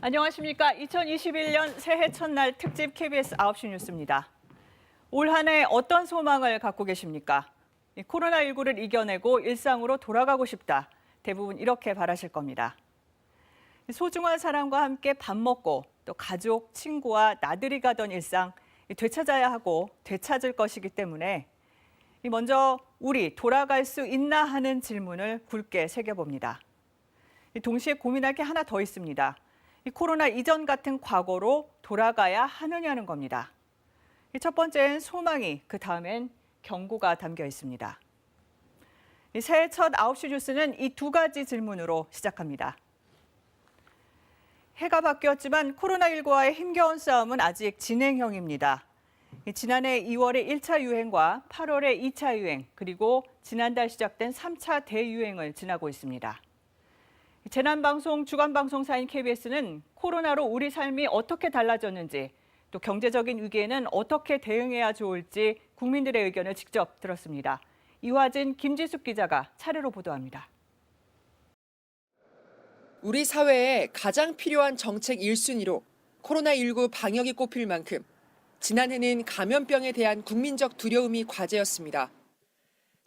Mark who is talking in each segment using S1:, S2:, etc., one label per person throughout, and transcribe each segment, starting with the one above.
S1: 안녕하십니까. 2021년 새해 첫날 특집 KBS 9시 뉴스입니다. 올 한 해 어떤 소망을 갖고 계십니까? 코로나19를 이겨내고 일상으로 돌아가고 싶다. 대부분 이렇게 바라실 겁니다. 소중한 사람과 함께 밥 먹고 또 가족, 친구와 나들이 가던 일상 되찾아야 하고 되찾을 것이기 때문에 먼저 우리 돌아갈 수 있나 하는 질문을 굳게 새겨봅니다. 동시에 고민할 게 하나 더 있습니다. 코로나 이전 같은 과거로 돌아가야 하느냐는 겁니다. 첫 번째는 소망이, 그 다음엔 경고가 담겨 있습니다. 새해 첫 9시 뉴스는 이 두 가지 질문으로 시작합니다. 해가 바뀌었지만 코로나19와의 힘겨운 싸움은 아직 진행형입니다. 지난해 2월의 1차 유행과 8월의 2차 유행, 그리고 지난달 시작된 3차 대유행을 지나고 있습니다. 재난방송 주간방송사인 KBS는 코로나로 우리 삶이 어떻게 달라졌는지, 또 경제적인 위기에는 어떻게 대응해야 좋을지 국민들의 의견을 직접 들었습니다. 이화진, 김지숙 기자가 차례로 보도합니다.
S2: 우리 사회에 가장 필요한 정책 1순위로 코로나19 방역이 꼽힐 만큼 지난해는 감염병에 대한 국민적 두려움이 과제였습니다.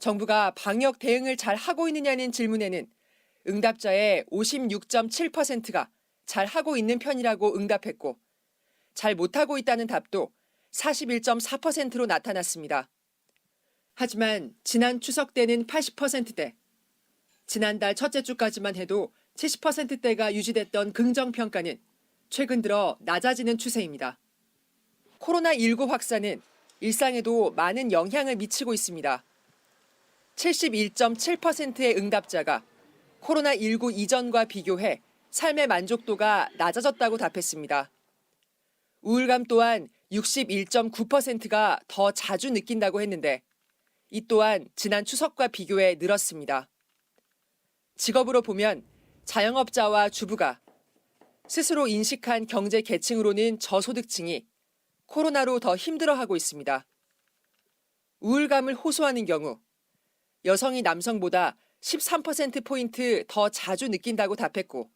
S2: 정부가 방역 대응을 잘 하고 있느냐는 질문에는 응답자의 56.7%가 잘 하고 있는 편이라고 응답했고, 잘 못하고 있다는 답도 41.4%로 나타났습니다. 하지만 지난 추석 때는 80%대, 지난달 첫째 주까지만 해도 70%대가 유지됐던 긍정평가는 최근 들어 낮아지는 추세입니다. 코로나19 확산은 일상에도 많은 영향을 미치고 있습니다. 71.7%의 응답자가 코로나19 이전과 비교해 삶의 만족도가 낮아졌다고 답했습니다. 우울감 또한 61.9%가 더 자주 느낀다고 했는데, 이 또한 지난 추석과 비교해 늘었습니다. 직업으로 보면 자영업자와 주부가, 스스로 인식한 경제 계층으로는 저소득층이 코로나로 더 힘들어하고 있습니다. 우울감을 호소하는 경우 여성이 남성보다 13%포인트 더 자주 느낀다고 답했고,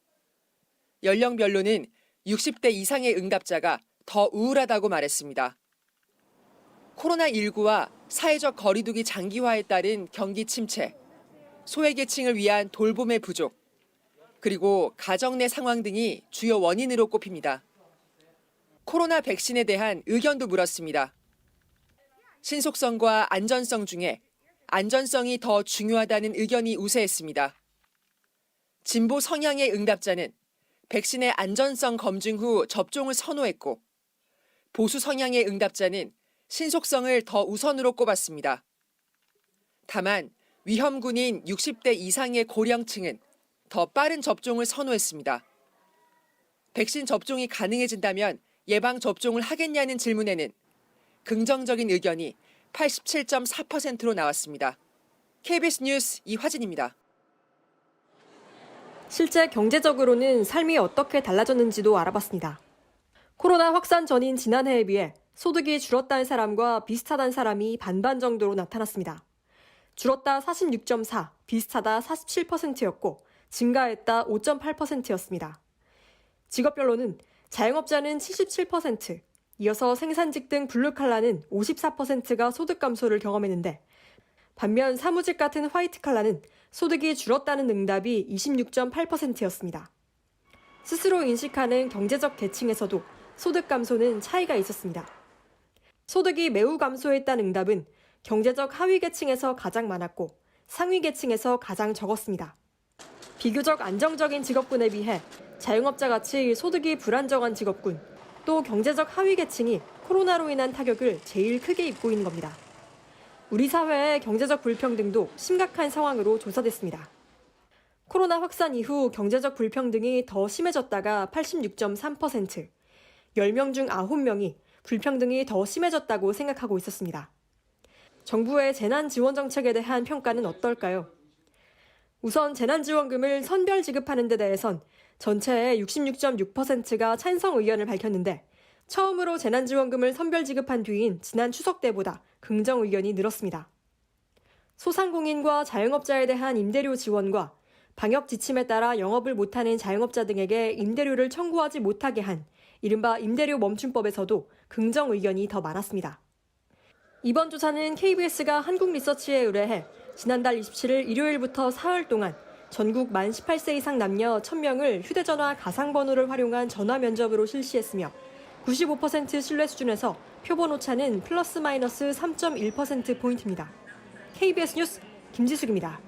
S2: 연령별로는 60대 이상의 응답자가 더 우울하다고 말했습니다. 코로나19와 사회적 거리두기 장기화에 따른 경기 침체, 소외계층을 위한 돌봄의 부족, 그리고 가정 내 상황 등이 주요 원인으로 꼽힙니다. 코로나 백신에 대한 의견도 물었습니다. 신속성과 안전성 중에 안전성이 더 중요하다는 의견이 우세했습니다. 진보 성향의 응답자는 백신의 안전성 검증 후 접종을 선호했고, 보수 성향의 응답자는 신속성을 더 우선으로 꼽았습니다. 다만 위험군인 60대 이상의 고령층은 더 빠른 접종을 선호했습니다. 백신 접종이 가능해진다면 예방 접종을 하겠냐는 질문에는 긍정적인 의견이 87.4%로 나왔습니다. KBS 뉴스 이화진입니다.
S3: 실제 경제적으로는 삶이 어떻게 달라졌는지도 알아봤습니다. 코로나 확산 전인 지난해에 비해 소득이 줄었다는 사람과 비슷하다는 사람이 반반 정도로 나타났습니다. 줄었다 46.4, 비슷하다 47%였고 증가했다 5.8%였습니다. 직업별로는 자영업자는 77%, 이어서 생산직 등 블루칼라는 54%가 소득 감소를 경험했는데, 반면 사무직 같은 화이트칼라는 소득이 줄었다는 응답이 26.8%였습니다. 스스로 인식하는 경제적 계층에서도 소득 감소는 차이가 있었습니다. 소득이 매우 감소했다는 응답은 경제적 하위 계층에서 가장 많았고 상위 계층에서 가장 적었습니다. 비교적 안정적인 직업군에 비해 자영업자 같이 소득이 불안정한 직업군, 또 경제적 하위 계층이 코로나로 인한 타격을 제일 크게 입고 있는 겁니다. 우리 사회의 경제적 불평등도 심각한 상황으로 조사됐습니다. 코로나 확산 이후 경제적 불평등이 더 심해졌다가 86.3%, 10명 중 9명이 불평등이 더 심해졌다고 생각하고 있었습니다. 정부의 재난지원 정책에 대한 평가는 어떨까요? 우선 재난지원금을 선별 지급하는 데 대해선 전체의 66.6%가 찬성 의견을 밝혔는데, 처음으로 재난지원금을 선별 지급한 뒤인 지난 추석 때보다 긍정 의견이 늘었습니다. 소상공인과 자영업자에 대한 임대료 지원과 방역 지침에 따라 영업을 못하는 자영업자 등에게 임대료를 청구하지 못하게 한 이른바 임대료 멈춤법에서도 긍정 의견이 더 많았습니다. 이번 조사는 KBS가 한국리서치에 의뢰해 지난달 27일 일요일부터 사흘 동안 전국 만 18세 이상 남녀 1000명을 휴대전화 가상번호를 활용한 전화 면접으로 실시했으며 95% 신뢰 수준에서 표본 오차는 플러스 마이너스 3.1%포인트입니다. KBS 뉴스 김지숙입니다.